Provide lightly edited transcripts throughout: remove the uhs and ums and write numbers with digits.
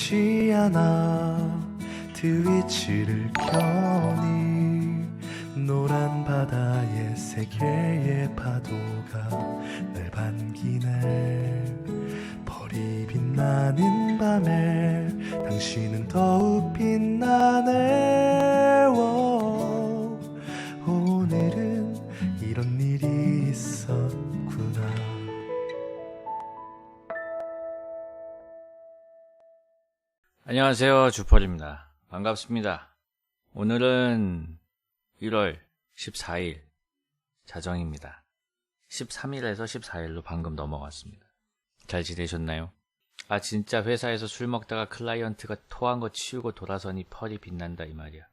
쉽지 않아 트위치를 켜니 노란 바다에 세 개의 파도가 날 반기네. 별이 빛나는 밤에 당신은 더욱 빛나네. 오늘은 이런 일이 있었구나. 안녕하세요, 주펄입니다. 반갑습니다. 오늘은 1월 14일 자정입니다. 13일에서 14일로 방금 넘어갔습니다. 잘 지내셨나요? 진짜 회사에서 술 먹다가 클라이언트가 토한 거 치우고 돌아서니 펄이 빛난다 이 말이야.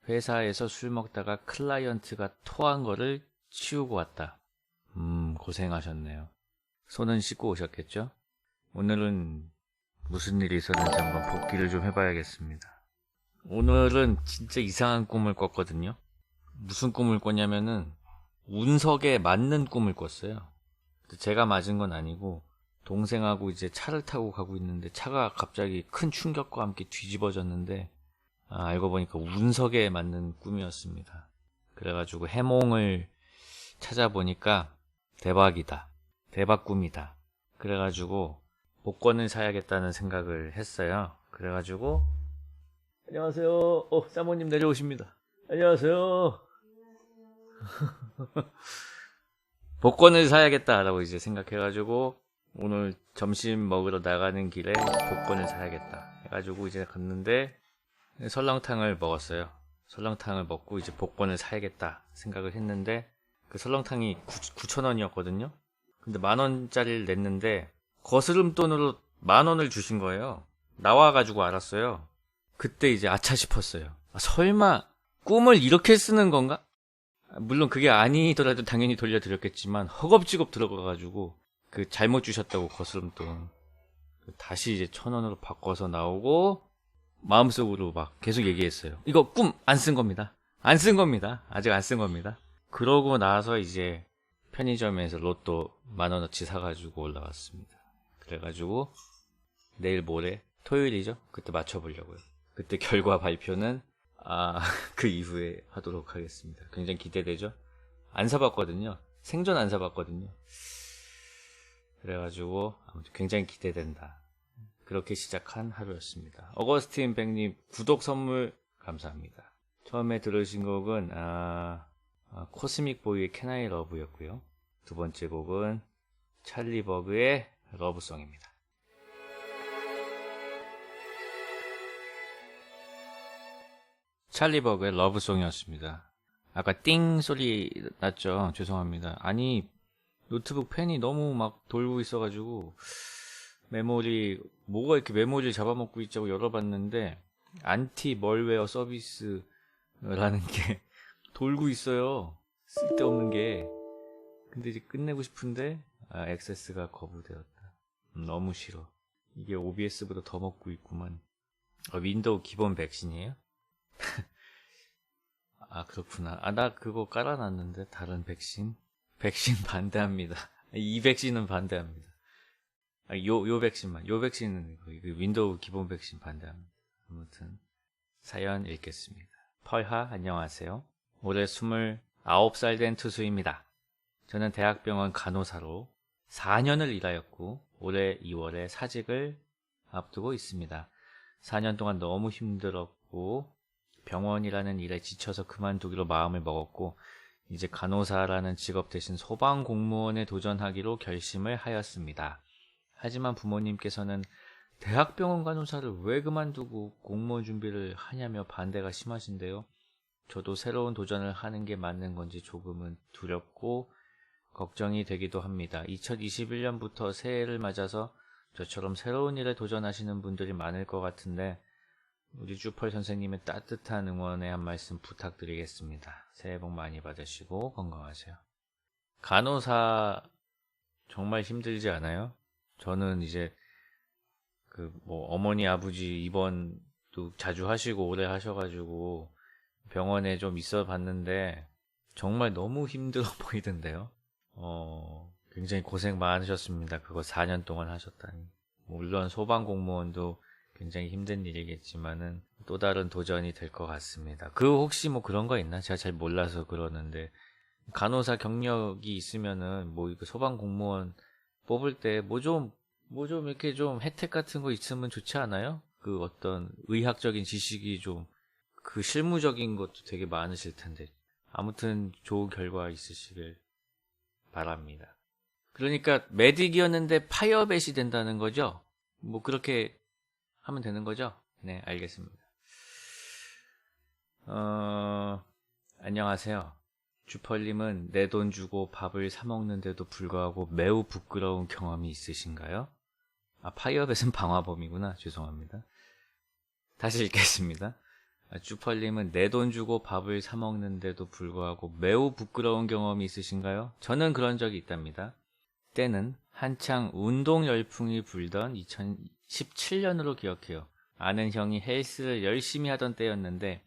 회사에서 술 먹다가 클라이언트가 토한 거를 치우고 왔다. 고생하셨네요. 손은 씻고 오셨겠죠? 오늘은 무슨 일이 있었는지 한번 복기를 좀 해봐야겠습니다. 오늘은 진짜 이상한 꿈을 꿨거든요. 무슨 꿈을 꿨냐면은 운석에 맞는 꿈을 꿨어요. 제가 맞은 건 아니고 동생하고 이제 차를 타고 가고 있는데 차가 갑자기 큰 충격과 함께 뒤집어졌는데 알고 보니까 운석에 맞는 꿈이었습니다. 그래가지고 해몽을 찾아보니까 대박이다. 대박 꿈이다. 그래가지고 복권을 사야겠다는 생각을 했어요. 그래가지고 안녕하세요. 사모님 내려오십니다. 안녕하세요. 복권을 사야겠다라고 이제 생각해가지고 오늘 점심 먹으러 나가는 길에 복권을 사야겠다 해가지고 이제 갔는데 설렁탕을 먹었어요. 설렁탕을 먹고 이제 복권을 사야겠다 생각을 했는데 그 설렁탕이 9,000원이었거든요. 근데 10,000원짜리를 냈는데 거스름 돈으로 10,000원을 주신 거예요. 나와가지고 알았어요. 그때 이제 아차 싶었어요. 설마 꿈을 이렇게 쓰는 건가? 물론 그게 아니더라도 당연히 돌려드렸겠지만 허겁지겁 들어가가지고 그 잘못 주셨다고 거스름 돈 다시 이제 1,000원으로 바꿔서 나오고 마음속으로 막 계속 얘기했어요. 이거 꿈 안 쓴 겁니다. 안 쓴 겁니다. 아직 안 쓴 겁니다. 그러고 나서 이제 편의점에서 로또 10,000원어치 사가지고 올라왔습니다. 그래가지고 내일 모레 토요일이죠? 그때 맞춰보려고요. 그때 결과 발표는 그 이후에 하도록 하겠습니다. 굉장히 기대되죠? 안 사봤거든요. 생전 안 사봤거든요. 그래가지고 아무튼 굉장히 기대된다. 그렇게 시작한 하루였습니다. 어거스틴 백님 구독 선물 감사합니다. 처음에 들으신 곡은 코스믹 보이의 Can I Love였고요. 두 번째 곡은 찰리 버그의 러브송입니다. 찰리 버그의 러브송이었습니다. 아까 띵 소리 났죠? 죄송합니다. 아니 노트북 펜이 너무 막 돌고 있어가지고 메모리 뭐가 이렇게 메모리를 잡아먹고 있자고 열어봤는데 안티 멀웨어 서비스라는 게 돌고 있어요. 쓸데없는 게. 근데 이제 끝내고 싶은데 액세스가 거부되었다. 너무 싫어. 이게 OBS보다 더 먹고 있구만. 윈도우 기본 백신이에요? 그렇구나. 나 그거 깔아놨는데 다른 백신 반대합니다. 이 백신은 반대합니다. 요 백신만. 요 백신은 윈도우 기본 백신 반대합니다. 아무튼 사연 읽겠습니다. 펄하 안녕하세요. 올해 29살 된 투수입니다. 저는 대학병원 간호사로 4년을 일하였고 올해 2월에 사직을 앞두고 있습니다. 4년 동안 너무 힘들었고 병원이라는 일에 지쳐서 그만두기로 마음을 먹었고 이제 간호사라는 직업 대신 소방공무원에 도전하기로 결심을 하였습니다. 하지만 부모님께서는 대학병원 간호사를 왜 그만두고 공무원 준비를 하냐며 반대가 심하신데요. 저도 새로운 도전을 하는 게 맞는 건지 조금은 두렵고 걱정이 되기도 합니다. 2021년부터 새해를 맞아서 저처럼 새로운 일에 도전하시는 분들이 많을 것 같은데 우리 주펄 선생님의 따뜻한 응원의 한 말씀 부탁드리겠습니다. 새해 복 많이 받으시고 건강하세요. 간호사 정말 힘들지 않아요? 저는 이제 어머니 아버지 입원도 자주 하시고 오래 하셔가지고 병원에 좀 있어 봤는데 정말 너무 힘들어 보이던데요. 굉장히 고생 많으셨습니다. 그거 4년 동안 하셨다니. 물론 소방공무원도 굉장히 힘든 일이겠지만은 또 다른 도전이 될 것 같습니다. 그 혹시 뭐 그런 거 있나? 제가 잘 몰라서 그러는데 간호사 경력이 있으면은 뭐 이거 소방 공무원 뽑을 때 뭐 좀 이렇게 좀 혜택 같은 거 있으면 좋지 않아요? 그 어떤 의학적인 지식이 좀 그 실무적인 것도 되게 많으실 텐데 아무튼 좋은 결과 있으시길 바랍니다. 그러니까 메딕이었는데 파이어벳이 된다는 거죠? 뭐 그렇게 하면 되는 거죠? 네, 알겠습니다. 안녕하세요. 주펄님은 내 돈 주고 밥을 사 먹는데도 불구하고 매우 부끄러운 경험이 있으신가요? 아, 파이어벳은 방화범이구나. 죄송합니다. 다시 읽겠습니다. 주펄님은 내 돈 주고 밥을 사 먹는데도 불구하고 매우 부끄러운 경험이 있으신가요? 저는 그런 적이 있답니다. 때는 한창 운동 열풍이 불던 2017년으로 기억해요. 아는 형이 헬스를 열심히 하던 때였는데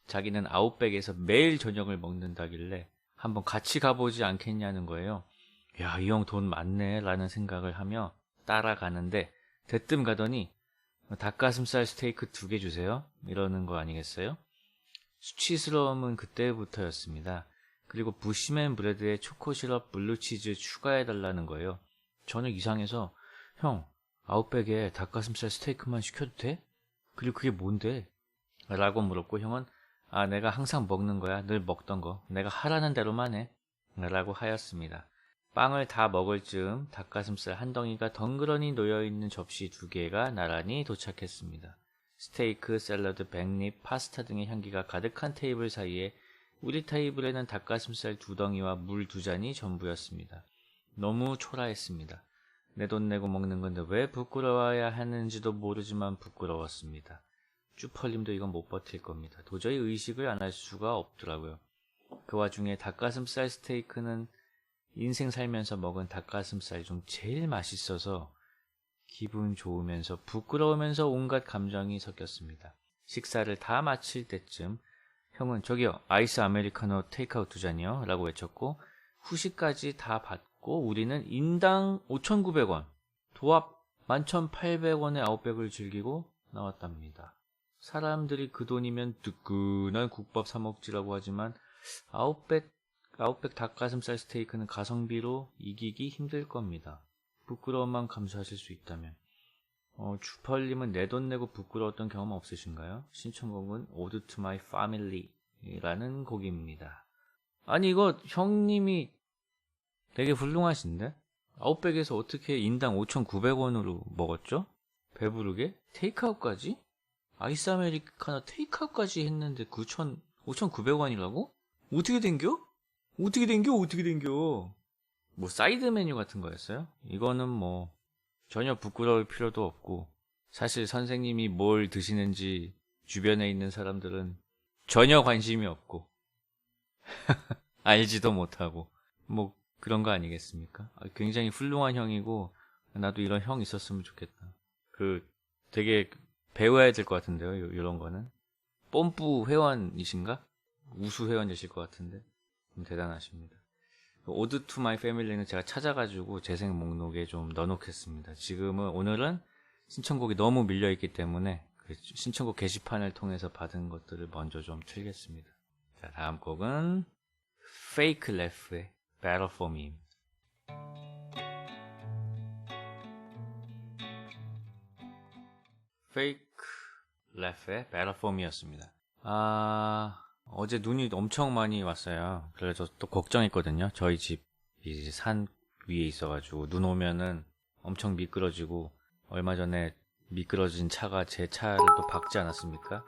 자기는 아웃백에서 매일 저녁을 먹는다길래 한번 같이 가보지 않겠냐는 거예요. 야, 이 형 돈 많네 라는 생각을 하며 따라가는데 대뜸 가더니 닭가슴살 스테이크 2개 주세요 이러는 거 아니겠어요? 수치스러움은 그때부터였습니다. 그리고 부시맨 브레드에 초코시럽 블루치즈 추가해달라는 거예요. 저는 이상해서 형 아웃백에 닭가슴살 스테이크만 시켜도 돼? 그리고 그게 뭔데? 라고 물었고 형은 아 내가 항상 먹는 거야. 늘 먹던 거. 내가 하라는 대로만 해. 라고 하였습니다. 빵을 다 먹을 즈음 닭가슴살 한 덩이가 덩그러니 놓여있는 접시 2개가 나란히 도착했습니다. 스테이크, 샐러드, 백립, 파스타 등의 향기가 가득한 테이블 사이에 우리 테이블에는 닭가슴살 2덩이와 물 2잔이 전부였습니다. 너무 초라했습니다. 내 돈 내고 먹는 건데 왜 부끄러워야 하는지도 모르지만 부끄러웠습니다. 쭈펄님도 이건 못 버틸 겁니다. 도저히 의식을 안 할 수가 없더라고요. 그 와중에 닭가슴살 스테이크는 인생 살면서 먹은 닭가슴살 중 제일 맛있어서 기분 좋으면서 부끄러우면서 온갖 감정이 섞였습니다. 식사를 다 마칠 때쯤 형은 저기요 아이스 아메리카노 테이크아웃 2잔이요 라고 외쳤고 후식까지 다 받고 우리는 인당 5,900원 도합 11,800원의 아웃백을 즐기고 나왔답니다. 사람들이 그 돈이면 뜨끈한 국밥 사 먹지라고 하지만 아웃백 닭가슴살 스테이크는 가성비로 이기기 힘들 겁니다. 부끄러움만 감수하실 수 있다면. 주펄님은 내 돈 내고 부끄러웠던 경험 없으신가요? 신청곡은 Ode to My Family 라는 곡입니다. 아니 이거 형님이 되게 훌륭하신데? 아웃백에서 어떻게 인당 5,900원으로 먹었죠? 배부르게? 테이크아웃까지? 아이스 아메리카노 테이크아웃까지 했는데 5,900원이라고? 어떻게 된겨? 어떻게 된겨? 뭐 사이드 메뉴 같은 거였어요? 이거는 뭐 전혀 부끄러울 필요도 없고 사실 선생님이 뭘 드시는지 주변에 있는 사람들은 전혀 관심이 없고 알지도 못하고 뭐 그런 거 아니겠습니까? 굉장히 훌륭한 형이고 나도 이런 형 있었으면 좋겠다. 그 되게 배워야 될 것 같은데요. 이런 거는 뽐뿌 회원이신가? 우수 회원이실 것 같은데 대단하십니다. 오드 투 마이 패밀리는 제가 찾아가지고 재생 목록에 좀 넣어놓겠습니다. 오늘은 신청곡이 너무 밀려있기 때문에 그 신청곡 게시판을 통해서 받은 것들을 먼저 좀 틀겠습니다. 자, 다음 곡은 Fake Left의 Better For Me. Fake Left의 Better For Me였습니다. 어제 눈이 엄청 많이 왔어요. 그래서 또 걱정했거든요. 저희 집이 산 위에 있어가지고 눈 오면은 엄청 미끄러지고 얼마 전에 미끄러진 차가 제 차를 또 박지 않았습니까?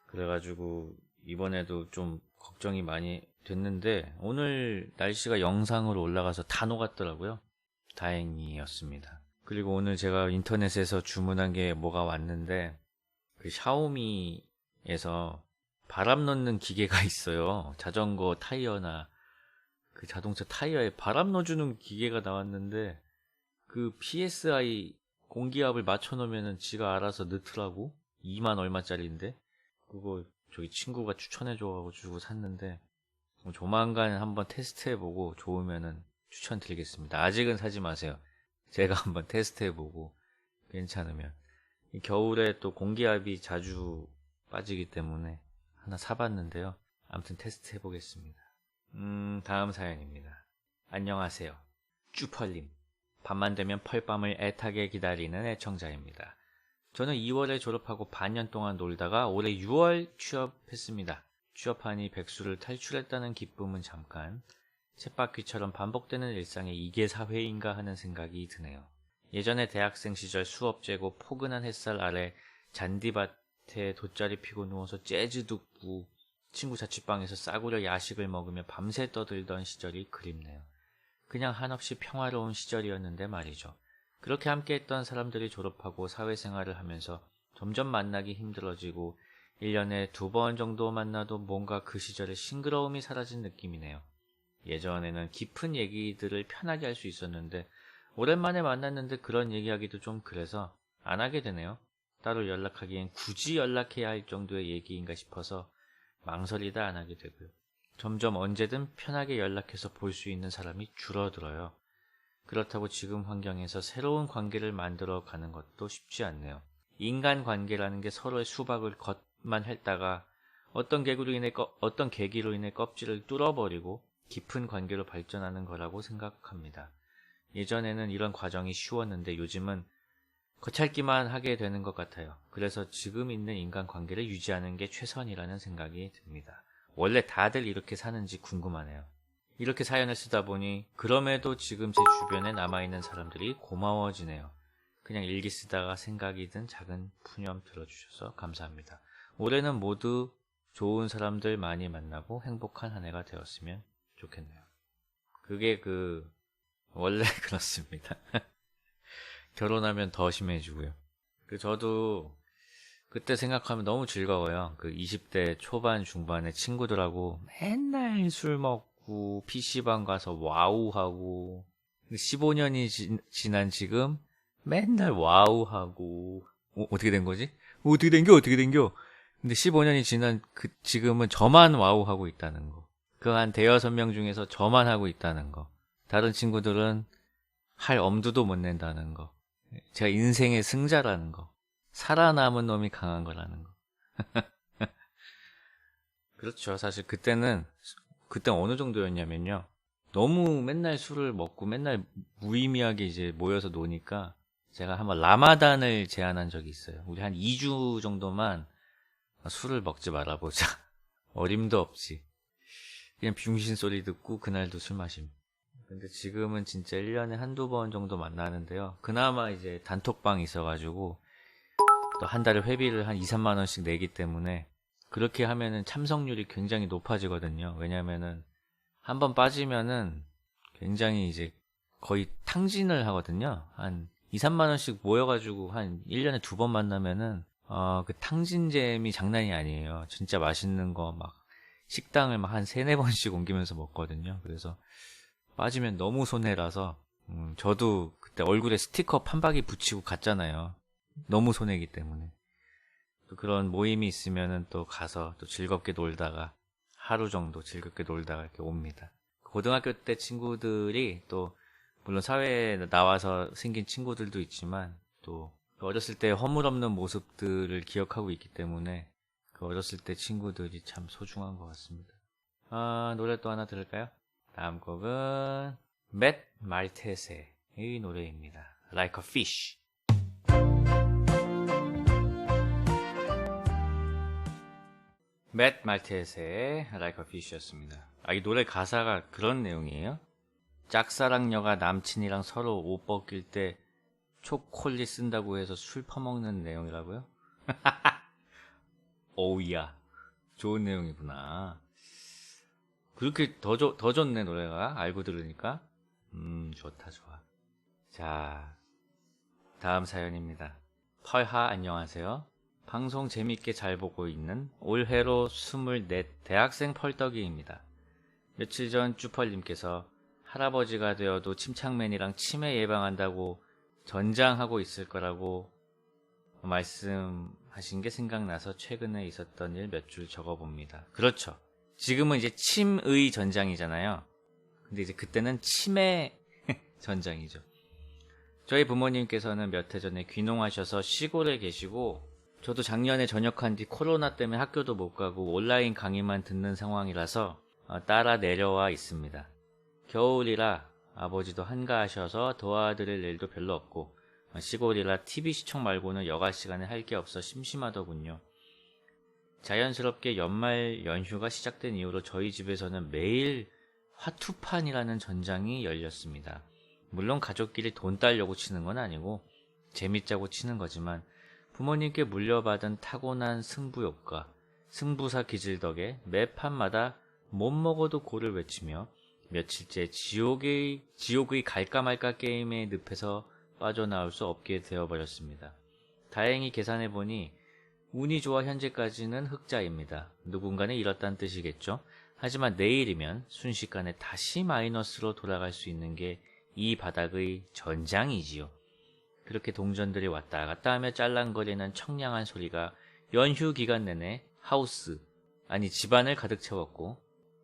그래가지고 이번에도 좀 걱정이 많이 됐는데 오늘 날씨가 영상으로 올라가서 다 녹았더라고요. 다행이었습니다. 그리고 오늘 제가 인터넷에서 주문한 게 뭐가 왔는데 그 샤오미에서 바람 넣는 기계가 있어요. 자전거 타이어나 그 자동차 타이어에 바람 넣어주는 기계가 나왔는데 그 PSI 공기압을 맞춰놓으면 지가 알아서 넣더라고. 2만 얼마짜리인데 그거 저희 친구가 추천해줘가지고 주고 샀는데 조만간 한번 테스트해보고 좋으면은 추천드리겠습니다. 아직은 사지 마세요. 제가 한번 테스트해보고 괜찮으면 겨울에 또 공기압이 자주 빠지기 때문에 하나 사봤는데요. 아무튼 테스트 해보겠습니다. 다음 사연입니다. 안녕하세요. 쭈펄님. 밤만 되면 펄밤을 애타게 기다리는 애청자입니다. 저는 2월에 졸업하고 반년 동안 놀다가 올해 6월 취업했습니다. 취업하니 백수를 탈출했다는 기쁨은 잠깐, 쳇바퀴처럼 반복되는 일상에 이게 사회인가 하는 생각이 드네요. 예전에 대학생 시절 수업 재고 포근한 햇살 아래 잔디밭에 돗자리 피고 누워서 재즈 듣고 친구 자취방에서 싸구려 야식을 먹으며 밤새 떠들던 시절이 그립네요. 그냥 한없이 평화로운 시절이었는데 말이죠. 그렇게 함께했던 사람들이 졸업하고 사회생활을 하면서 점점 만나기 힘들어지고 1년에 2번 정도 만나도 뭔가 그 시절의 싱그러움이 사라진 느낌이네요. 예전에는 깊은 얘기들을 편하게 할 수 있었는데 오랜만에 만났는데 그런 얘기하기도 좀 그래서 안 하게 되네요. 따로 연락하기엔 굳이 연락해야 할 정도의 얘기인가 싶어서 망설이다 안 하게 되고요. 점점 언제든 편하게 연락해서 볼 수 있는 사람이 줄어들어요. 그렇다고 지금 환경에서 새로운 관계를 만들어 가는 것도 쉽지 않네요. 인간관계라는 게 서로의 수박을 겉만 핥다가 어떤 계기로 인해 껍질을 뚫어버리고 깊은 관계로 발전하는 거라고 생각합니다. 예전에는 이런 과정이 쉬웠는데 요즘은 거찰기만 하게 되는 것 같아요. 그래서 지금 있는 인간관계를 유지하는 게 최선이라는 생각이 듭니다. 원래 다들 이렇게 사는지 궁금하네요. 이렇게 사연을 쓰다 보니 그럼에도 지금 제 주변에 남아있는 사람들이 고마워지네요. 그냥 일기 쓰다가 생각이 든 작은 푸념 들어주셔서 감사합니다. 올해는 모두 좋은 사람들 많이 만나고 행복한 한 해가 되었으면 좋겠네요. 그게 원래 그렇습니다. 결혼하면 더 심해지고요. 저도 그때 생각하면 너무 즐거워요. 20대 초반 중반에 친구들하고 맨날 술 먹고 PC방 가서 와우하고 15년이 지난 지금 맨날 와우하고 어떻게 된 거지? 어떻게 된겨? 근데 15년이 지난 지금은 저만 와우하고 있다는 거. 한 대여섯 명 중에서 저만 하고 있다는 거. 다른 친구들은 할 엄두도 못 낸다는 거. 제가 인생의 승자라는 거. 살아남은 놈이 강한 거라는 거. 그렇죠. 사실 그때 어느 정도였냐면요. 너무 맨날 술을 먹고 맨날 무의미하게 이제 모여서 노니까 제가 한번 라마단을 제안한 적이 있어요. 우리 한 2주 정도만 술을 먹지 말아보자. 어림도 없이. 그냥 병신 소리 듣고 그날도 술 마심. 근데 지금은 진짜 1년에 한두 번 정도 만나는데요. 그나마 이제 단톡방이 있어가지고 또 한 달에 회비를 한 2, 3만 원씩 내기 때문에 그렇게 하면은 참석률이 굉장히 높아지거든요. 왜냐면은 한 번 빠지면은 굉장히 이제 거의 탕진을 하거든요. 한 2, 3만 원씩 모여가지고 한 1년에 2번 만나면은 그 탕진잼이 장난이 아니에요. 진짜 맛있는 거 식당을 한 3, 4번씩 옮기면서 먹거든요. 그래서 빠지면 너무 손해라서 저도 그때 얼굴에 스티커 판박이 붙이고 갔잖아요. 너무 손해기 때문에. 또 그런 모임이 있으면은 또 가서 또 즐겁게 놀다가 하루 정도 즐겁게 놀다가 이렇게 옵니다. 고등학교 때 친구들이 또 물론 사회에 나와서 생긴 친구들도 있지만 또 어렸을 때 허물없는 모습들을 기억하고 있기 때문에 어렸을 때 친구들이 참 소중한 것 같습니다. 노래 또 하나 들을까요? 다음 곡은 맷 말테세의 노래입니다. Like a Fish. 맷 말테세의 Like a Fish였습니다. 이 노래 가사가 그런 내용이에요? 짝사랑녀가 남친이랑 서로 옷 벗길 때 초콜릿 쓴다고 해서 술 퍼먹는 내용이라고요? 오우야, 좋은 내용이구나. 그렇게 더 좋네 노래가. 알고 들으니까 좋다 좋아. 자, 다음 사연입니다. 펄하 안녕하세요. 방송 재밌게 잘 보고 있는 올해로 24 대학생 펄떡이입니다. 며칠 전 쭈펄님께서 할아버지가 되어도 침착맨이랑 치매 예방한다고 전장하고 있을 거라고 말씀하신 게 생각나서 최근에 있었던 일 몇 줄 적어봅니다. 그렇죠. 지금은 이제 침의 전장이잖아요. 근데 이제 그때는 치매 전장이죠. 저희 부모님께서는 몇 해 전에 귀농하셔서 시골에 계시고 저도 작년에 전역한 뒤 코로나 때문에 학교도 못 가고 온라인 강의만 듣는 상황이라서 따라 내려와 있습니다. 겨울이라 아버지도 한가하셔서 도와드릴 일도 별로 없고 시골이라 TV 시청 말고는 여가 시간에 할 게 없어 심심하더군요. 자연스럽게 연말 연휴가 시작된 이후로 저희 집에서는 매일 화투판이라는 전장이 열렸습니다. 물론 가족끼리 돈 따려고 치는 건 아니고 재밌자고 치는 거지만 부모님께 물려받은 타고난 승부욕과 승부사 기질 덕에 매 판마다 못 먹어도 고를 외치며 며칠째 지옥의 갈까 말까 게임의 늪에서 빠져나올 수 없게 되어버렸습니다. 다행히 계산해보니 운이 좋아 현재까지는 흑자입니다. 누군가는 잃었다는 뜻이겠죠. 하지만 내일이면 순식간에 다시 마이너스로 돌아갈 수 있는 게 이 바닥의 전장이지요. 그렇게 동전들이 왔다 갔다 하며 짤랑거리는 청량한 소리가 연휴 기간 내내 하우스, 아니 집안을 가득 채웠고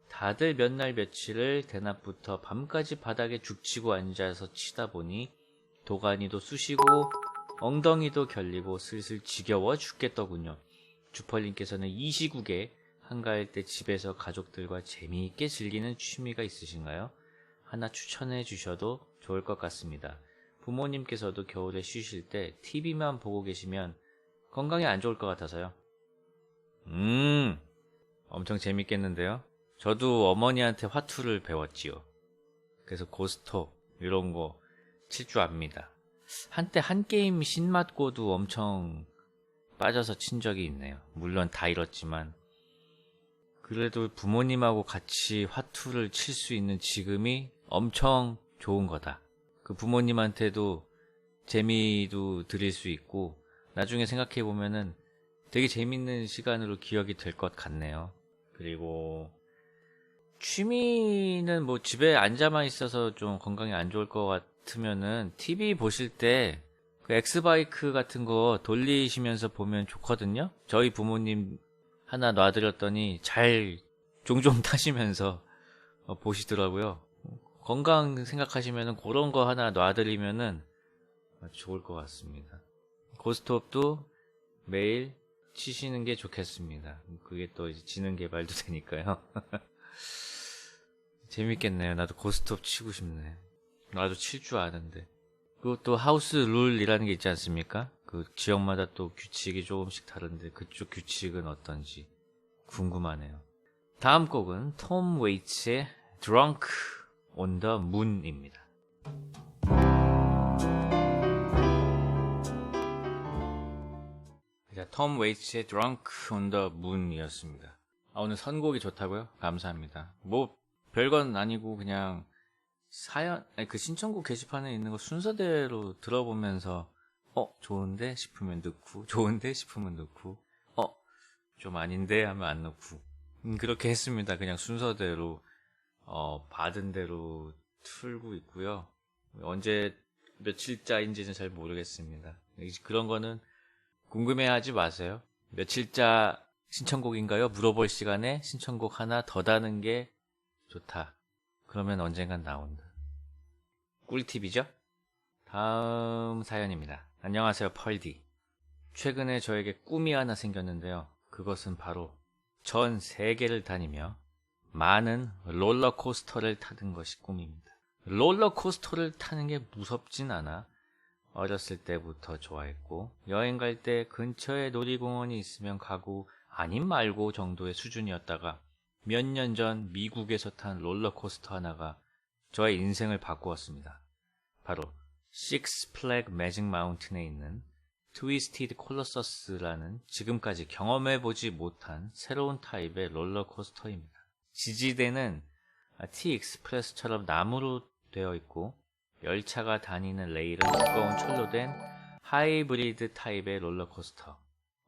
다들 몇 날 며칠을 대낮부터 밤까지 바닥에 죽치고 앉아서 치다 보니 도가니도 쑤시고 엉덩이도 결리고 슬슬 지겨워 죽겠더군요. 주펄님께서는 이 시국에 한가할 때 집에서 가족들과 재미있게 즐기는 취미가 있으신가요? 하나 추천해 주셔도 좋을 것 같습니다. 부모님께서도 겨울에 쉬실 때 TV만 보고 계시면 건강에 안 좋을 것 같아서요. 엄청 재밌겠는데요? 저도 어머니한테 화투를 배웠지요. 그래서 고스톱 이런 거 칠 줄 압니다. 한때 한 게임 신맞고도 엄청 빠져서 친 적이 있네요. 물론 다 잃었지만 그래도 부모님하고 같이 화투를 칠 수 있는 지금이 엄청 좋은 거다. 그 부모님한테도 재미도 드릴 수 있고 나중에 생각해 보면은 되게 재밌는 시간으로 기억이 될 것 같네요. 그리고 취미는 뭐 집에 앉아만 있어서 좀 건강에 안 좋을 것 같으면은 TV 보실 때 그 엑스바이크 같은 거 돌리시면서 보면 좋거든요. 저희 부모님 하나 놔드렸더니 잘 종종 타시면서 보시더라고요. 건강 생각하시면은 그런 거 하나 놔드리면은 좋을 것 같습니다. 고스톱도 매일 치시는 게 좋겠습니다. 그게 또 이제 지능 개발도 되니까요. 재밌겠네요. 나도 고스톱 치고 싶네. 나도 칠 줄 아는데. 그것도 하우스 룰이라는 게 있지 않습니까? 그 지역마다 또 규칙이 조금씩 다른데 그쪽 규칙은 어떤지 궁금하네요. 다음 곡은 톰 웨이츠의 Drunk on the Moon입니다. 톰 웨이츠의 Drunk on the Moon이었습니다. 오늘 선곡이 좋다고요? 감사합니다. 뭐 별건 아니고 그냥 그 신청곡 게시판에 있는 거 순서대로 들어보면서 좋은데 싶으면 넣고 좋은데 싶으면 넣고 좀 아닌데 하면 안 넣고 그렇게 했습니다. 그냥 순서대로 받은 대로 틀고 있고요. 언제 며칠자인지는 잘 모르겠습니다. 그런 거는 궁금해하지 마세요. 며칠자 신청곡인가요? 물어볼 시간에 신청곡 하나 더 다는 게 좋다. 그러면 언젠간 나온다. 꿀팁이죠? 다음 사연입니다. 안녕하세요, 펄디. 최근에 저에게 꿈이 하나 생겼는데요. 그것은 바로 전 세계를 다니며 많은 롤러코스터를 타는 것이 꿈입니다. 롤러코스터를 타는 게 무섭진 않아 어렸을 때부터 좋아했고 여행 갈 때 근처에 놀이공원이 있으면 가고 아님 말고 정도의 수준이었다가 몇 년 전 미국에서 탄 롤러코스터 하나가 저의 인생을 바꾸었습니다. 바로 식스 플래그 매직 마운틴에 있는 트위스티드 콜로서스라는 지금까지 경험해보지 못한 새로운 타입의 롤러코스터입니다. 지지대는 T-익스프레스처럼 나무로 되어 있고 열차가 다니는 레일은 두꺼운 철로 된 하이브리드 타입의 롤러코스터.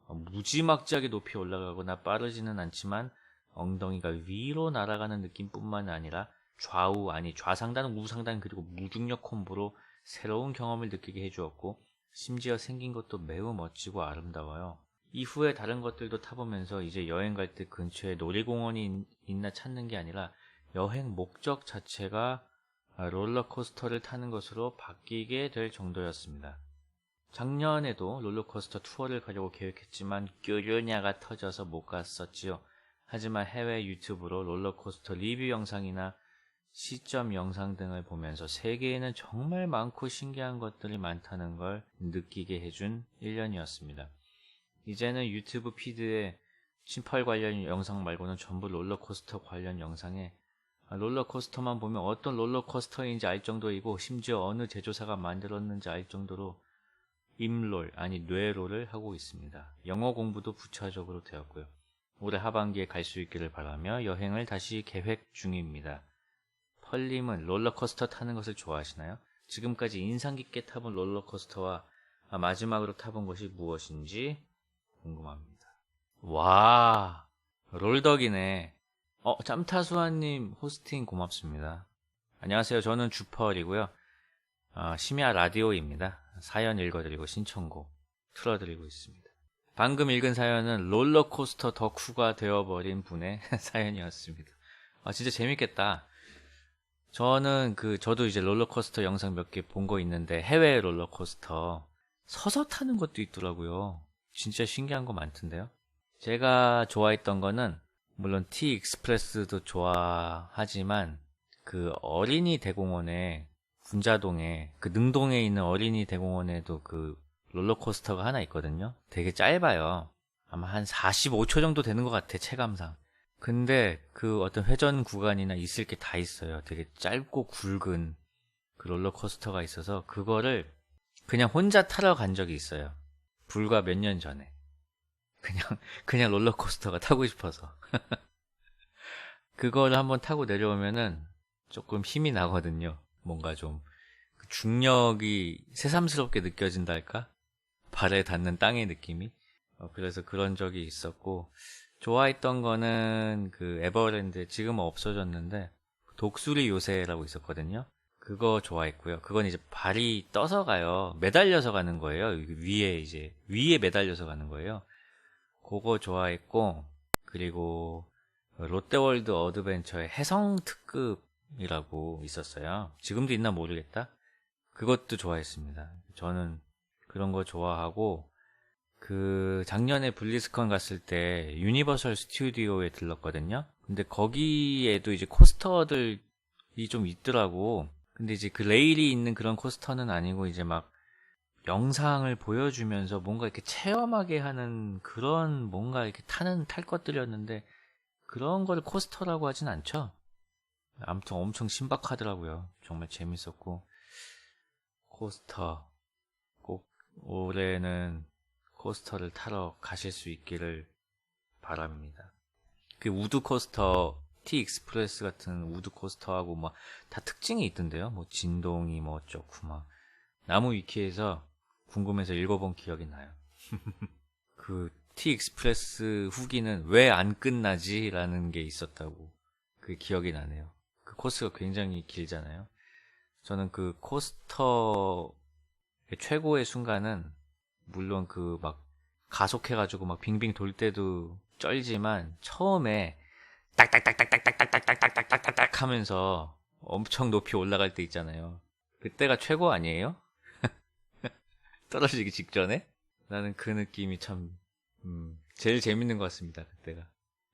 무지막지하게 높이 올라가거나 빠르지는 않지만 엉덩이가 위로 날아가는 느낌뿐만 아니라 좌우 아니 좌상단 우상단 그리고 무중력 콤보로 새로운 경험을 느끼게 해주었고 심지어 생긴 것도 매우 멋지고 아름다워요. 이후에 다른 것들도 타보면서 이제 여행 갈 때 근처에 놀이공원이 있나 찾는 게 아니라 여행 목적 자체가 롤러코스터를 타는 것으로 바뀌게 될 정도였습니다. 작년에도 롤러코스터 투어를 가려고 계획했지만 뾰로냐가 터져서 못 갔었지요. 하지만 해외 유튜브로 롤러코스터 리뷰 영상이나 시점 영상 등을 보면서 세계에는 정말 많고 신기한 것들이 많다는 걸 느끼게 해준 1년이었습니다. 이제는 유튜브 피드에 심펄 관련 영상 말고는 전부 롤러코스터 관련 영상에 롤러코스터만 보면 어떤 롤러코스터인지 알 정도이고 심지어 어느 제조사가 만들었는지 알 정도로 임롤 아니 뇌롤을 하고 있습니다. 영어 공부도 부차적으로 되었고요. 올해 하반기에 갈 수 있기를 바라며 여행을 다시 계획 중입니다. 펄님은 롤러코스터 타는 것을 좋아하시나요? 지금까지 인상 깊게 타본 롤러코스터와 마지막으로 타본 것이 무엇인지 궁금합니다. 와, 롤덕이네. 짬타수아님 호스팅 고맙습니다. 안녕하세요. 저는 주펄이고요. 심야 라디오입니다. 사연 읽어드리고 신청곡 틀어드리고 있습니다. 방금 읽은 사연은 롤러코스터 덕후가 되어버린 분의 사연이었습니다. 진짜 재밌겠다. 저도 이제 롤러코스터 영상 몇 개 본 거 있는데 해외 롤러코스터 서서 타는 것도 있더라고요. 진짜 신기한 거 많던데요. 제가 좋아했던 거는 물론 T 익스프레스도 좋아하지만 그 어린이 대공원에 군자동에 그 능동에 있는 어린이 대공원에도 그 롤러코스터가 하나 있거든요. 되게 짧아요. 아마 한 45초 정도 되는 것 같아, 체감상. 근데 그 어떤 회전 구간이나 있을 게 다 있어요. 되게 짧고 굵은 그 롤러코스터가 있어서 그거를 그냥 혼자 타러 간 적이 있어요. 불과 몇 년 전에. 그냥 롤러코스터가 타고 싶어서. 그거를 한번 타고 내려오면은 조금 힘이 나거든요. 뭔가 좀 중력이 새삼스럽게 느껴진달까? 발에 닿는 땅의 느낌이. 그래서 그런 적이 있었고, 좋아했던 거는 그 에버랜드, 지금은 없어졌는데 독수리 요새라고 있었거든요. 그거 좋아했고요. 그건 이제 발이 떠서 가요. 매달려서 가는 거예요. 위에 매달려서 가는 거예요. 그거 좋아했고, 그리고 롯데월드 어드벤처의 해성 특급이라고 있었어요. 지금도 있나 모르겠다. 그것도 좋아했습니다. 저는 그런 거 좋아하고, 작년에 블리즈컨 갔을 때 유니버설 스튜디오에 들렀거든요. 근데 거기에도 이제 코스터들이 좀 있더라고. 근데 이제 그 레일이 있는 그런 코스터는 아니고 이제 막 영상을 보여주면서 뭔가 이렇게 체험하게 하는 그런 뭔가 이렇게 탈 것들이었는데 그런 거를 코스터라고 하진 않죠. 아무튼 엄청 신박하더라고요. 정말 재밌었고, 코스터 꼭 올해는 코스터를 타러 가실 수 있기를 바랍니다. 그 우드 코스터, T 익스프레스 같은 우드 코스터하고 막 다 특징이 있던데요. 뭐 진동이 뭐 어쩌고 막 나무 위키에서 궁금해서 읽어본 기억이 나요. 그 T 익스프레스 후기는 왜 안 끝나지? 라는 게 있었다고 그 기억이 나네요. 그 코스가 굉장히 길잖아요. 저는 그 코스터의 최고의 순간은 물론 그 막 가속해가지고 막 빙빙 돌 때도 쩔지만 처음에 딱딱딱딱딱딱딱딱딱딱딱 하면서 엄청 높이 올라갈 때 있잖아요. 그때가 최고 아니에요? 떨어지기 직전에? 나는 그 느낌이 참 제일 재밌는 것 같습니다.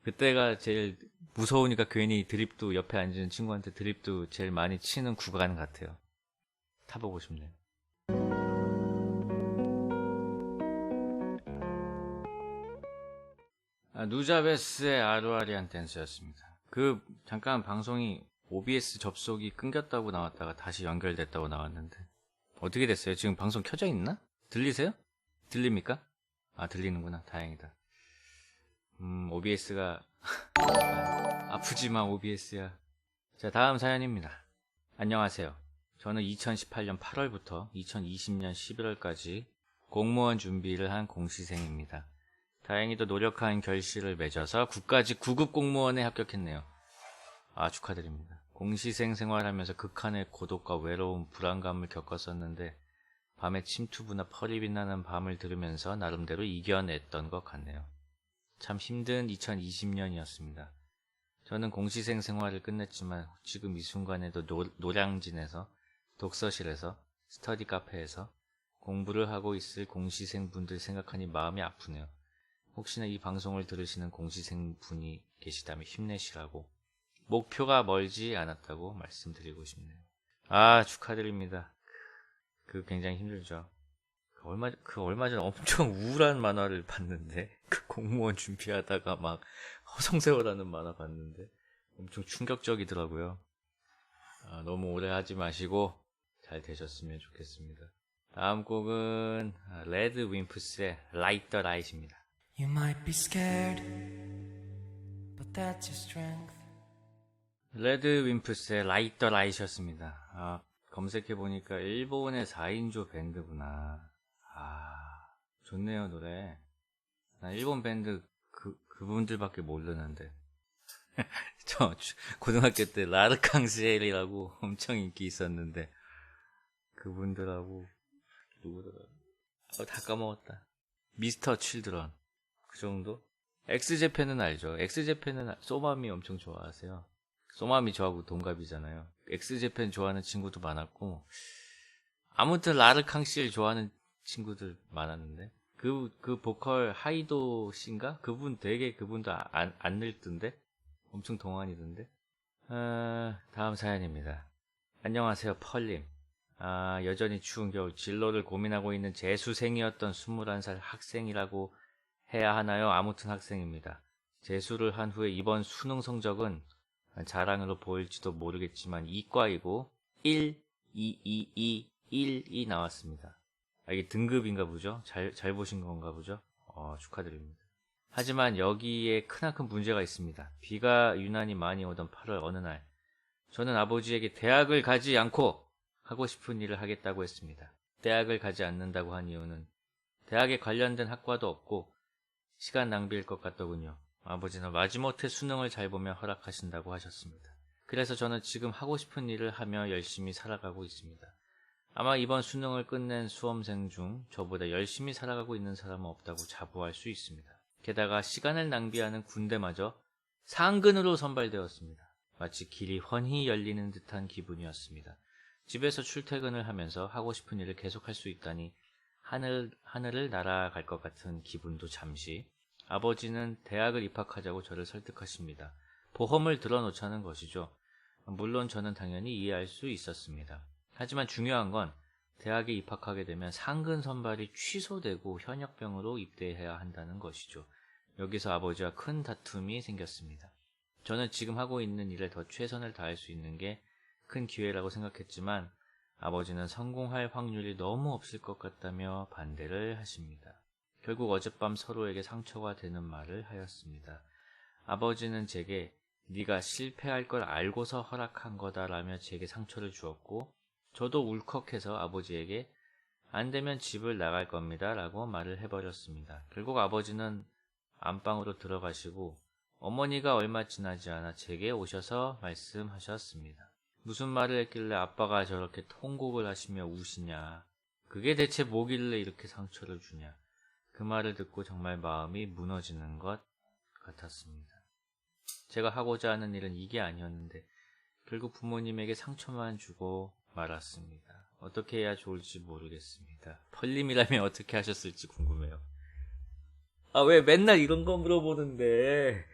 그때가 제일 무서우니까 괜히 드립도 옆에 앉은 친구한테 드립도 제일 많이 치는 구간 같아요. 타보고 싶네요. 누자베스의 아루아리안 댄스였습니다. 잠깐 방송이 OBS 접속이 끊겼다고 나왔다가 다시 연결됐다고 나왔는데 어떻게 됐어요? 지금 방송 켜져 있나? 들리세요? 들립니까? 들리는구나. 다행이다. OBS가 아프지만 OBS야. 자, 다음 사연입니다. 안녕하세요. 저는 2018년 8월부터 2020년 11월까지 공무원 준비를 한 공시생입니다. 다행히도 노력한 결실을 맺어서 국가직 9급 공무원에 합격했네요. 축하드립니다. 공시생 생활하면서 극한의 고독과 외로움, 불안감을 겪었었는데 밤에 침투부나 펄이 빛나는 밤을 들으면서 나름대로 이겨냈던 것 같네요. 참 힘든 2020년이었습니다. 저는 공시생 생활을 끝냈지만 지금 이 순간에도 노량진에서 독서실에서 스터디 카페에서 공부를 하고 있을 공시생 분들 생각하니 마음이 아프네요. 혹시나 이 방송을 들으시는 공시생 분이 계시다면 힘내시라고, 목표가 멀지 않았다고 말씀드리고 싶네요. 아, 축하드립니다. 그 굉장히 힘들죠. 얼마 전에 엄청 우울한 만화를 봤는데, 그 공무원 준비하다가 막 허송세월하는 만화 봤는데, 엄청 충격적이더라고요. 너무 오래 하지 마시고, 잘 되셨으면 좋겠습니다. 다음 곡은, 레드 윈프스의 Light the Light입니다. You might be scared, but that's your strength. 레드 윈프스의 Light the Light이었습니다. 검색해보니까 일본의 4인조 밴드구나. 좋네요, 노래. 나 일본 밴드 그분들밖에 모르는데. 저 고등학교 때 라르캉스엘이라고 엄청 인기 있었는데, 그분들하고 누구더라? 다 까먹었다. 미스터 칠드런, 그 정도? 엑스제팬은 알죠. 엑스제팬은 소마미 엄청 좋아하세요. 소마미 저하고 동갑이잖아요. 엑스제팬 좋아하는 친구도 많았고, 아무튼 라르캉시엘 좋아하는 친구들 많았는데, 그 보컬 하이도 씨인가? 그분도 안 늙던데? 엄청 동안이던데? 다음 사연입니다. 안녕하세요, 펄님. 여전히 추운 겨울 진로를 고민하고 있는 재수생이었던 21살 학생이라고 해야 하나요? 아무튼 학생입니다. 재수를 한 후에 이번 수능 성적은 자랑으로 보일지도 모르겠지만 이과이고 1, 2, 2, 2, 1, 2 나왔습니다. 이게 등급인가 보죠? 잘 보신 건가 보죠? 축하드립니다. 하지만 여기에 크나큰 문제가 있습니다. 비가 유난히 많이 오던 8월 어느 날, 저는 아버지에게 대학을 가지 않고 하고 싶은 일을 하겠다고 했습니다. 대학을 가지 않는다고 한 이유는 대학에 관련된 학과도 없고 시간 낭비일 것 같더군요. 아버지는 마지못해 수능을 잘 보면 허락하신다고 하셨습니다. 그래서 저는 지금 하고 싶은 일을 하며 열심히 살아가고 있습니다. 아마 이번 수능을 끝낸 수험생 중 저보다 열심히 살아가고 있는 사람은 없다고 자부할 수 있습니다. 게다가 시간을 낭비하는 군대마저 상근으로 선발되었습니다. 마치 길이 훤히 열리는 듯한 기분이었습니다. 집에서 출퇴근을 하면서 하고 싶은 일을 계속할 수 있다니 하늘을 날아갈 것 같은 기분도 잠시. 아버지는 대학을 입학하자고 저를 설득하십니다. 보험을 들어놓자는 것이죠. 물론 저는 당연히 이해할 수 있었습니다. 하지만 중요한 건 대학에 입학하게 되면 상근 선발이 취소되고 현역병으로 입대해야 한다는 것이죠. 여기서 아버지와 큰 다툼이 생겼습니다. 저는 지금 하고 있는 일에 더 최선을 다할 수 있는 게 큰 기회라고 생각했지만 아버지는 성공할 확률이 너무 없을 것 같다며 반대를 하십니다. 결국 어젯밤 서로에게 상처가 되는 말을 하였습니다. 아버지는 제게 네가 실패할 걸 알고서 허락한 거다라며 제게 상처를 주었고, 저도 울컥해서 아버지에게 안 되면 집을 나갈 겁니다 라고 말을 해버렸습니다. 결국 아버지는 안방으로 들어가시고 어머니가 얼마 지나지 않아 제게 오셔서 말씀하셨습니다. 무슨 말을 했길래 아빠가 저렇게 통곡을 하시며 우시냐. 그게 대체 뭐길래 이렇게 상처를 주냐. 그 말을 듣고 정말 마음이 무너지는 것 같았습니다. 제가 하고자 하는 일은 이게 아니었는데 결국 부모님에게 상처만 주고 말았습니다. 어떻게 해야 좋을지 모르겠습니다. 펄님이라면 어떻게 하셨을지 궁금해요. 왜 맨날 이런 거 물어보는데.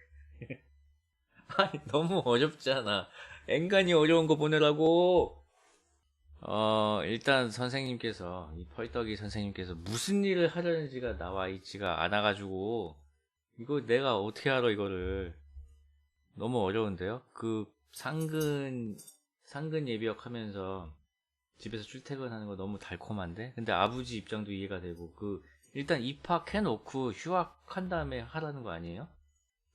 아니, 너무 어렵잖아. 앵간히 어려운 거 보내라고. 일단 선생님께서, 이 펄떡이 선생님께서 무슨 일을 하려는지가 나와 있지가 않아가지고, 이거 내가 어떻게 알아, 이거를. 너무 어려운데요? 상근 예비역 하면서 집에서 출퇴근하는 거 너무 달콤한데? 근데 아버지 입장도 이해가 되고, 일단 입학해놓고 휴학한 다음에 하라는 거 아니에요?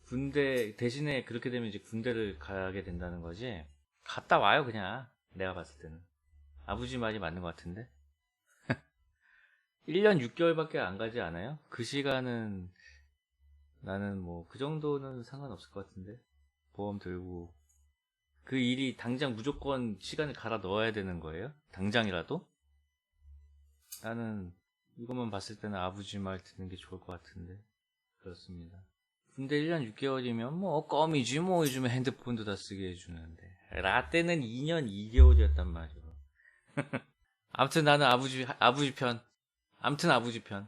군대, 대신에 그렇게 되면 이제 군대를 가게 된다는 거지? 갔다 와요, 그냥. 내가 봤을 때는. 아버지 말이 맞는 것 같은데? 1년 6개월밖에 안 가지 않아요? 그 시간은, 나는 그 정도는 상관없을 것 같은데? 보험 들고. 그 일이 당장 무조건 시간을 갈아 넣어야 되는 거예요? 당장이라도? 나는 이것만 봤을 때는 아버지 말 듣는 게 좋을 것 같은데. 그렇습니다. 군대 1년 6개월이면 뭐 껌이지 뭐 요즘에 핸드폰도 다 쓰게 해주는데 라떼는 2년 2개월이었단 말이야. 아무튼 나는 아부지 편. 아무튼 아부지 편.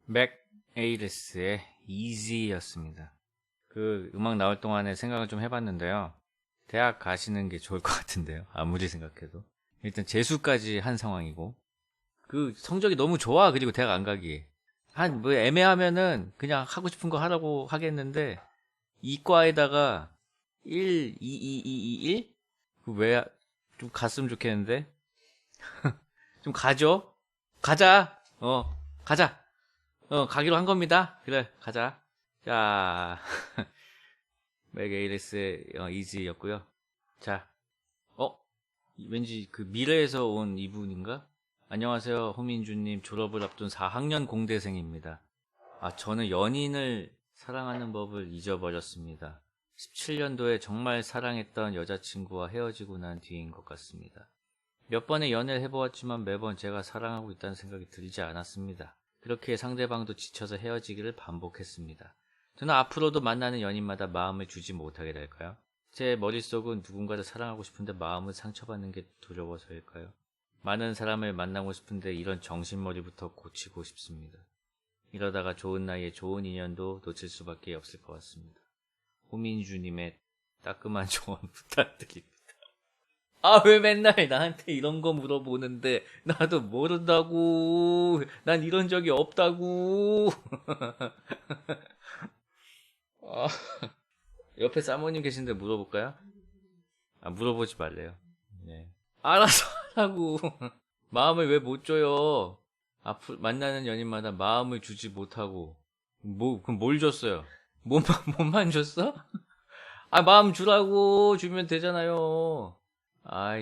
맥 에이리스의 Easy였습니다. 그 음악 나올 동안에 생각을 좀 해봤는데요. 대학 가시는 게 좋을 것 같은데요. 아무리 생각해도. 일단 재수까지 한 상황이고 그 성적이 너무 좋아. 그리고 대학 안 가기. 한 뭐 애매하면은 그냥 하고 싶은 거 하라고 하겠는데 이과에다가 1, 2, 2, 2, 2, 1? 왜 좀 갔으면 좋겠는데. 좀 가죠. 가자. 가자. 가기로 한 겁니다. 그래, 가자. 자, 맥 에이리스의 이지였고요. 자, 왠지 그 미래에서 온 이분인가? 안녕하세요, 호민주님. 졸업을 앞둔 4학년 공대생입니다. 저는 연인을 사랑하는 법을 잊어버렸습니다. 17년도에 정말 사랑했던 여자친구와 헤어지고 난 뒤인 것 같습니다. 몇 번의 연애를 해보았지만 매번 제가 사랑하고 있다는 생각이 들지 않았습니다. 그렇게 상대방도 지쳐서 헤어지기를 반복했습니다. 저는 앞으로도 만나는 연인마다 마음을 주지 못하게 될까요? 제 머릿속은 누군가를 사랑하고 싶은데 마음을 상처받는 게 두려워서일까요? 많은 사람을 만나고 싶은데 이런 정신머리부터 고치고 싶습니다. 이러다가 좋은 나이에 좋은 인연도 놓칠 수밖에 없을 것 같습니다. 호민주님의 따끔한 조언 부탁드립니다. 왜 맨날 나한테 이런 거 물어보는데 나도 모른다고. 난 이런 적이 없다고. 옆에 사모님 계신데 물어볼까요? 물어보지 말래요. 네. 알아서 하라고. 마음을 왜 못 줘요? 만나는 연인마다 마음을 주지 못하고. 그럼 뭘 줬어요? 몸만 줬어? 마음 주라고. 주면 되잖아요.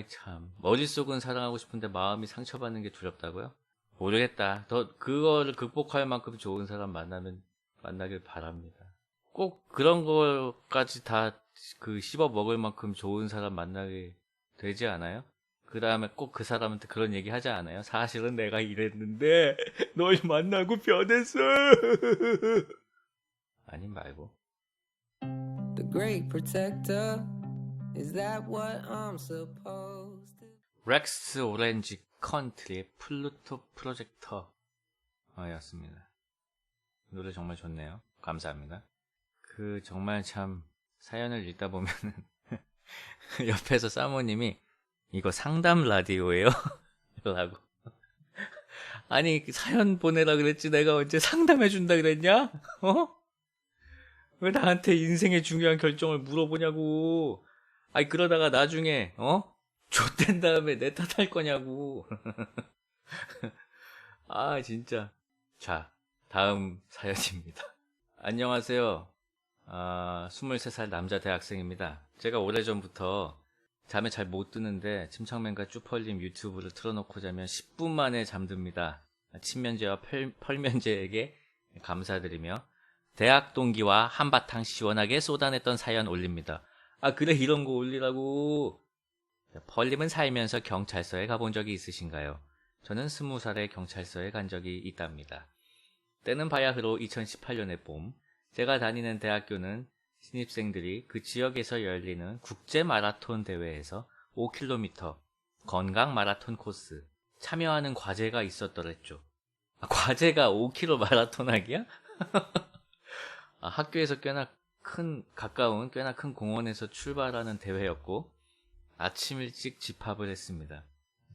참. 머릿속은 사랑하고 싶은데 마음이 상처받는 게 두렵다고요? 모르겠다. 그거를 극복할 만큼 좋은 사람 만나길 바랍니다. 꼭 그런 거까지 다 씹어 먹을 만큼 좋은 사람 만나게 되지 않아요? 그 다음에 꼭 그 사람한테 그런 얘기 하지 않아요? 사실은 내가 이랬는데, 널 만나고 변했어! 아니 말고. The great protector. Is that what I'm supposed to? 렉스 오렌지 컨트리의 플루토 프로젝터 였습니다. 노래 정말 좋네요. 감사합니다. 정말 참 사연을 읽다 보면은 옆에서 사모님이 이거 상담 라디오예요? 라고. 아니 사연 보내라 그랬지 내가 언제 상담해준다 그랬냐? 왜 나한테 인생의 중요한 결정을 물어보냐고. 그러다가 나중에 좆된 다음에 내 탓할 거냐고. 진짜. 자, 다음 사연입니다. 안녕하세요. 23살 남자 대학생입니다. 제가 오래전부터 잠에 잘 못 드는데 침착맨과 쭈펄님 유튜브를 틀어놓고 자면 10분 만에 잠듭니다. 친면제와 펄면제에게 감사드리며 대학 동기와 한바탕 시원하게 쏟아냈던 사연 올립니다. 그래 이런 거 올리라고. 펄님은 살면서 경찰서에 가본 적이 있으신가요? 저는 20살에 경찰서에 간 적이 있답니다. 때는 바야흐로 2018년의 봄, 제가 다니는 대학교는 신입생들이 그 지역에서 열리는 국제 마라톤 대회에서 5km 건강 마라톤 코스 참여하는 과제가 있었더랬죠. 과제가 5km 마라톤 하기야? 학교에서 가까운 꽤나 큰 공원에서 출발하는 대회였고 아침 일찍 집합을 했습니다.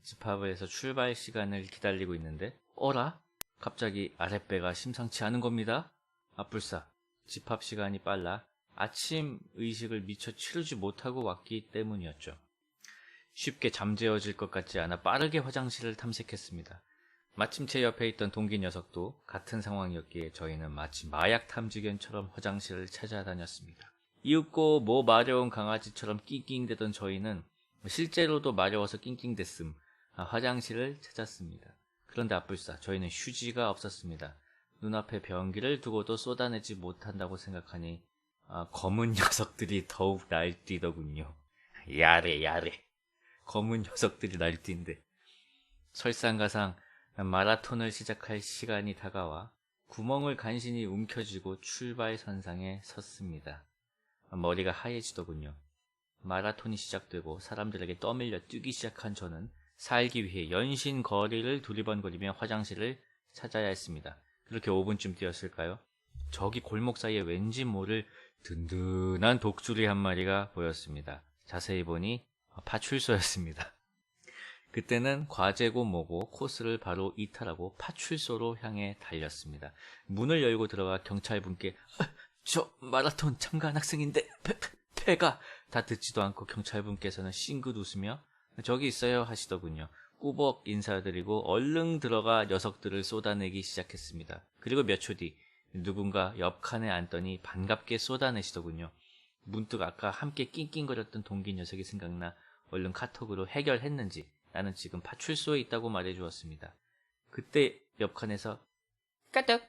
집합을 해서 출발 시간을 기다리고 있는데 어라? 갑자기 아랫배가 심상치 않은 겁니다. 불사. 집합 시간이 빨라 아침 의식을 미처 치르지 못하고 왔기 때문이었죠. 쉽게 잠재워질 것 같지 않아 빠르게 화장실을 탐색했습니다. 마침 제 옆에 있던 동기 녀석도 같은 상황이었기에 저희는 마치 마약 탐지견처럼 화장실을 찾아다녔습니다. 이윽고 마려운 강아지처럼 낑낑대던 저희는 실제로도 마려워서 낑낑댔음. 화장실을 찾았습니다. 그런데 앞불사 저희는 휴지가 없었습니다. 눈앞에 변기를 두고도 쏟아내지 못한다고 생각하니 검은 녀석들이 더욱 날뛰더군요. 야래 검은 녀석들이 날뛴대. 설상가상 마라톤을 시작할 시간이 다가와 구멍을 간신히 움켜쥐고 출발선상에 섰습니다. 머리가 하얘지더군요. 마라톤이 시작되고 사람들에게 떠밀려 뛰기 시작한 저는 살기 위해 연신 거리를 두리번거리며 화장실을 찾아야 했습니다. 그렇게 5분쯤 뛰었을까요? 저기 골목 사이에 왠지 모를 든든한 독수리 한 마리가 보였습니다. 자세히 보니 파출소였습니다. 그때는 과제고 뭐고 코스를 바로 이탈하고 파출소로 향해 달렸습니다. 문을 열고 들어가 경찰분께 저 마라톤 참가한 학생인데 배가 다 듣지도 않고 경찰분께서는 싱긋 웃으며 저기 있어요 하시더군요. 꾸벅 인사드리고 얼른 들어가 녀석들을 쏟아내기 시작했습니다. 그리고 몇 초 뒤 누군가 옆 칸에 앉더니 반갑게 쏟아내시더군요. 문득 아까 함께 낑낑거렸던 동기 녀석이 생각나 얼른 카톡으로 해결했는지 나는 지금 파출소에 있다고 말해주었습니다. 그때 옆 칸에서 까떡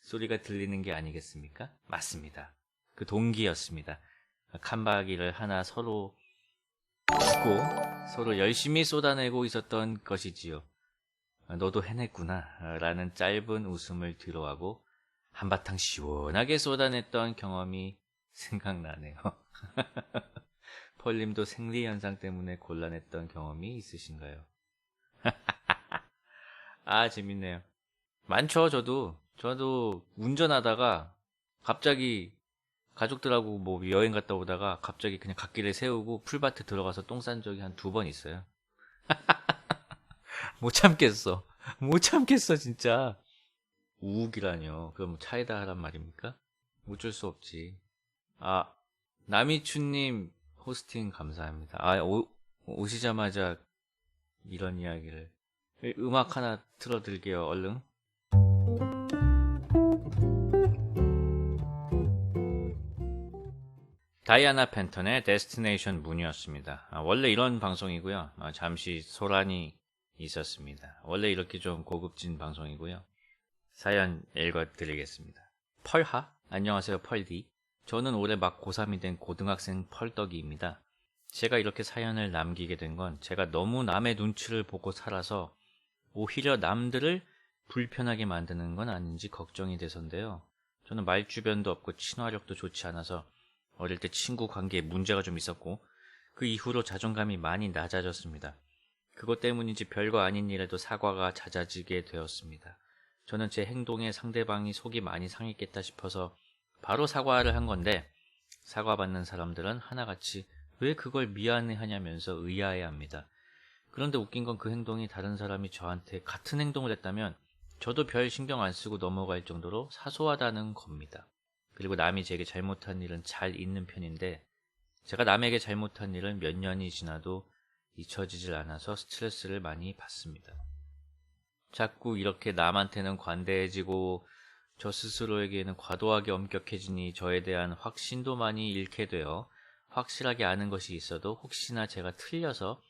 소리가 들리는 게 아니겠습니까? 맞습니다. 그 동기였습니다. 칸박이를 하나 서로 주고 서로 열심히 쏟아내고 있었던 것이지요. 너도 해냈구나 라는 짧은 웃음을 뒤로하고 한바탕 시원하게 쏟아냈던 경험이 생각나네요. 펄님도 생리현상 때문에 곤란했던 경험이 있으신가요? 아 재밌네요. 많죠. 저도 운전하다가 갑자기 가족들하고 뭐 여행 갔다 오다가 갑자기 그냥 갓길에 세우고 풀밭에 들어가서 똥 싼 적이 한 2번 있어요. 못 참겠어. 못 참겠어 진짜. 우욱이라뇨. 그럼 차에다 하란 말입니까? 어쩔 수 없지. 아 남이춘님 호스팅 감사합니다. 오시자마자 이런 이야기를. 음악 하나 틀어드릴게요. 얼른. 다이아나 펜턴의 데스티네이션 문이었습니다. 원래 이런 방송이고요. 잠시 소란이 있었습니다. 원래 이렇게 좀 고급진 방송이고요. 사연 읽어드리겠습니다. 펄하? 안녕하세요 펄디. 저는 올해 막 고3이 된 고등학생 펄떡이입니다. 제가 이렇게 사연을 남기게 된 건 제가 너무 남의 눈치를 보고 살아서 오히려 남들을 불편하게 만드는 건 아닌지 걱정이 돼서인데요. 저는 말주변도 없고 친화력도 좋지 않아서 어릴 때 친구 관계에 문제가 좀 있었고 그 이후로 자존감이 많이 낮아졌습니다. 그것 때문인지 별거 아닌 일에도 사과가 잦아지게 되었습니다. 저는 제 행동에 상대방이 속이 많이 상했겠다 싶어서 바로 사과를 한 건데 사과받는 사람들은 하나같이 왜 그걸 미안해하냐면서 의아해합니다. 그런데 웃긴 건 그 행동이 다른 사람이 저한테 같은 행동을 했다면 저도 별 신경 안 쓰고 넘어갈 정도로 사소하다는 겁니다. 그리고 남이 제게 잘못한 일은 잘 잊는 편인데 제가 남에게 잘못한 일은 몇 년이 지나도 잊혀지질 않아서 스트레스를 많이 받습니다. 자꾸 이렇게 남한테는 관대해지고 저 스스로에게는 과도하게 엄격해지니 저에 대한 확신도 많이 잃게 되어 확실하게 아는 것이 있어도 혹시나 제가 틀려서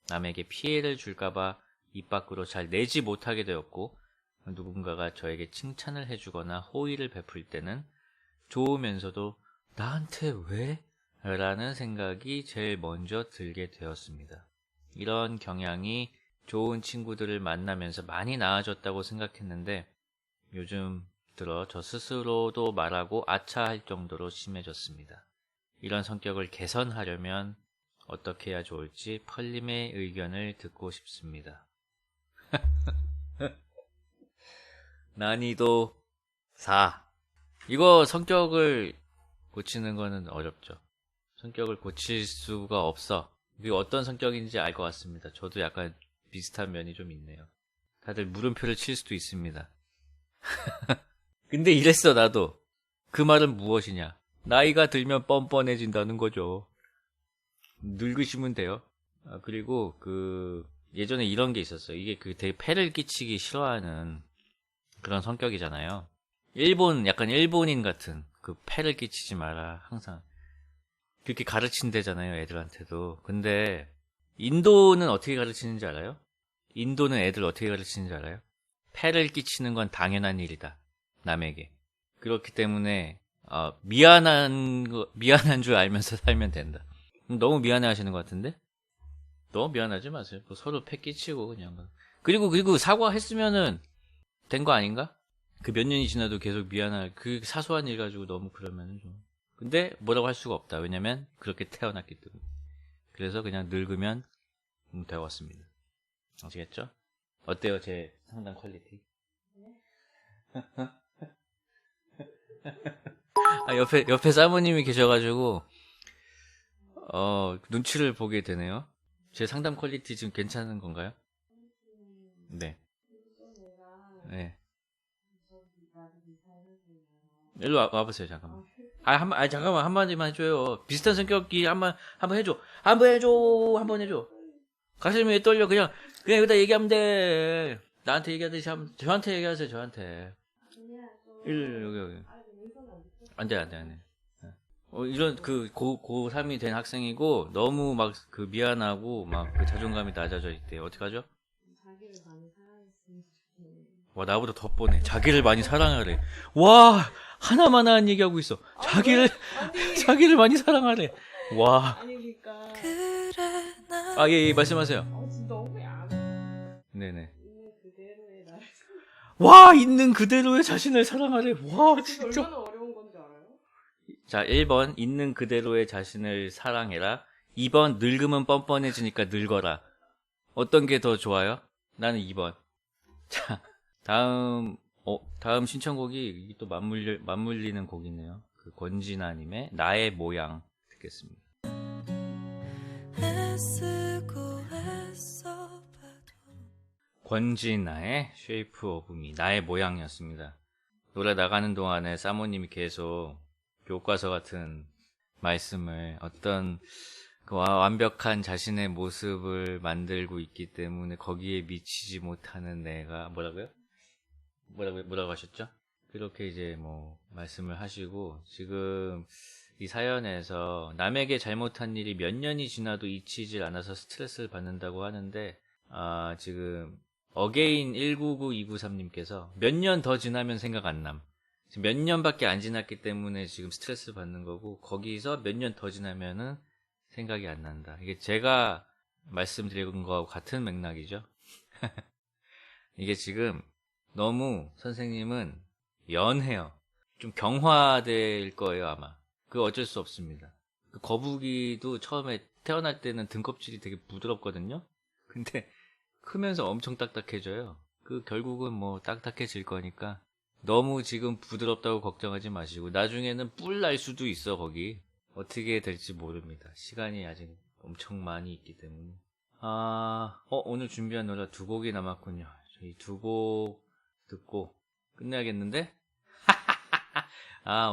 남에게 피해를 줄까봐 입 밖으로 잘 내지 못하게 되었고 누군가가 저에게 칭찬을 해주거나 호의를 베풀 때는 좋으면서도 나한테 왜? 라는 생각이 제일 먼저 들게 되었습니다. 이런 경향이 좋은 친구들을 만나면서 많이 나아졌다고 생각했는데 요즘 들어 저 스스로도 말하고 아차할 정도로 심해졌습니다. 이런 성격을 개선하려면 어떻게 해야 좋을지 펄님의 의견을 듣고 싶습니다. 난이도 4. 이거 성격을 고치는 거는 어렵죠. 성격을 고칠 수가 없어. 이게 어떤 성격인지 알 것 같습니다. 저도 약간 비슷한 면이 좀 있네요. 다들 물음표를 칠 수도 있습니다. 근데 이랬어 나도. 그 말은 무엇이냐. 나이가 들면 뻔뻔해진다는 거죠. 늙으시면 돼요. 그리고 예전에 이런 게 있었어요. 이게 되게 폐를 끼치기 싫어하는 그런 성격이잖아요. 약간 일본인 같은 폐를 끼치지 마라 항상 그렇게 가르친대잖아요 애들한테도. 근데 인도는 어떻게 가르치는지 알아요? 인도는 애들 어떻게 가르치는지 알아요? 폐를 끼치는 건 당연한 일이다 남에게. 그렇기 때문에 미안한 줄 알면서 살면 된다. 너무 미안해 하시는 것 같은데? 너무 미안하지 마세요. 서로 폐 끼치고 그냥 그리고 사과했으면은 된 거 아닌가? 그 몇 년이 지나도 계속 미안할 그 사소한 일 가지고 너무 그러면은 좀. 근데 뭐라고 할 수가 없다. 왜냐면 그렇게 태어났기 때문에. 그래서 그냥 늙으면 되었습니다. 아시겠죠? 어때요, 제 상담 퀄리티? 아, 옆에 사모님이 계셔가지고, 눈치를 보게 되네요. 제 상담 퀄리티 지금 괜찮은 건가요? 네. 네. 일로 와보세요, 잠깐만. 잠깐만, 한마디만 해줘요. 비슷한 성격이 한번 해줘. 한번 해줘. 가슴이 왜 떨려, 그냥 여기다 얘기하면 돼. 나한테 얘기하듯이 저한테 얘기하세요, 저한테. 여기. 안 돼. 이런 고3이 된 학생이고, 너무 막 미안하고, 막 자존감이 낮아져 있대. 어떡하죠? 자기를 많이 사랑했으면 좋겠네. 와, 나보다 더 뻔해. 자기를 많이 사랑하래. 와, 하나만 한 얘기하고 있어. 자기를 많이 사랑하래. 와. 아니 그러니까 아, 예, 말씀하세요. 진짜 너무 안 네네. 있는 그대로의 날. 와, 있는 그대로의 자신을 사랑하래. 와, 진짜. 얼마나 어려운 건지 알아요? 자, 1번, 있는 그대로의 자신을 사랑해라. 2번, 늙으면 뻔뻔해지니까 늙어라. 어떤 게 더 좋아요? 나는 2번. 자, 다음 신청곡이 또 맞물리는 곡이네요. 그 권진아님의 나의 모양 듣겠습니다. 권진아의 Shape of Me, 나의 모양이었습니다. 노래 나가는 동안에 사모님이 계속 교과서 같은 말씀을 어떤 그 완벽한 자신의 모습을 만들고 있기 때문에 거기에 미치지 못하는 내가 뭐라고 하셨죠? 그렇게 이제 말씀을 하시고, 지금 이 사연에서 남에게 잘못한 일이 몇 년이 지나도 잊히질 않아서 스트레스를 받는다고 하는데, 지금 어게인 199293님께서 몇 년 더 지나면 생각 안 남. 지금 몇 년밖에 안 지났기 때문에 지금 스트레스를 받는 거고, 거기서 몇 년 더 지나면은 생각이 안 난다. 이게 제가 말씀드린 거하고 같은 맥락이죠. 이게 지금 너무 선생님은 연해요. 좀 경화될 거예요, 아마. 그거 어쩔 수 없습니다. 그 거북이도 처음에 태어날 때는 등껍질이 되게 부드럽거든요. 근데 크면서 엄청 딱딱해져요. 결국은 딱딱해질 거니까 너무 지금 부드럽다고 걱정하지 마시고, 나중에는 뿔 날 수도 있어. 거기 어떻게 될지 모릅니다. 시간이 아직 엄청 많이 있기 때문에. 오늘 준비한 노래 2곡이 남았군요. 저희 2곡 듣고 끝내야겠는데?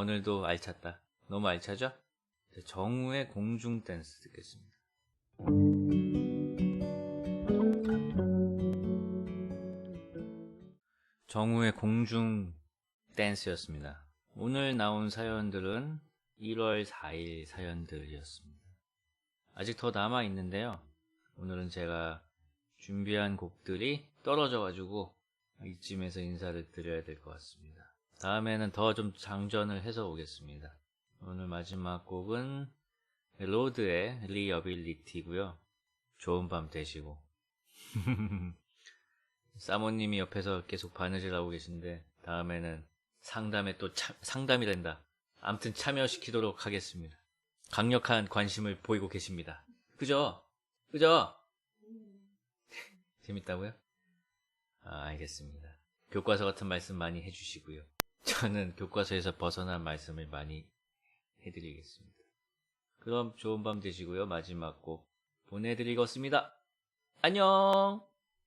오늘도 알찼다. 너무 알차죠? 정우의 공중 댄스 듣겠습니다. 정우의 공중 댄스였습니다. 오늘 나온 사연들은 1월 4일 사연들이었습니다. 아직 더 남아 있는데요. 오늘은 제가 준비한 곡들이 떨어져가지고 이쯤에서 인사를 드려야 될 것 같습니다. 다음에는 더 좀 장전을 해서 오겠습니다. 오늘 마지막 곡은 로드의 리어빌리티고요. 좋은 밤 되시고. 사모님이 옆에서 계속 바느질하고 계신데, 다음에는 상담에 또 상담이 된다. 아무튼 참여시키도록 하겠습니다. 강력한 관심을 보이고 계십니다. 그죠? 재밌다고요? 알겠습니다. 교과서 같은 말씀 많이 해주시고요. 저는 교과서에서 벗어난 말씀을 많이 해드리겠습니다. 그럼 좋은 밤 되시고요. 마지막 곡 보내드리겠습니다. 안녕!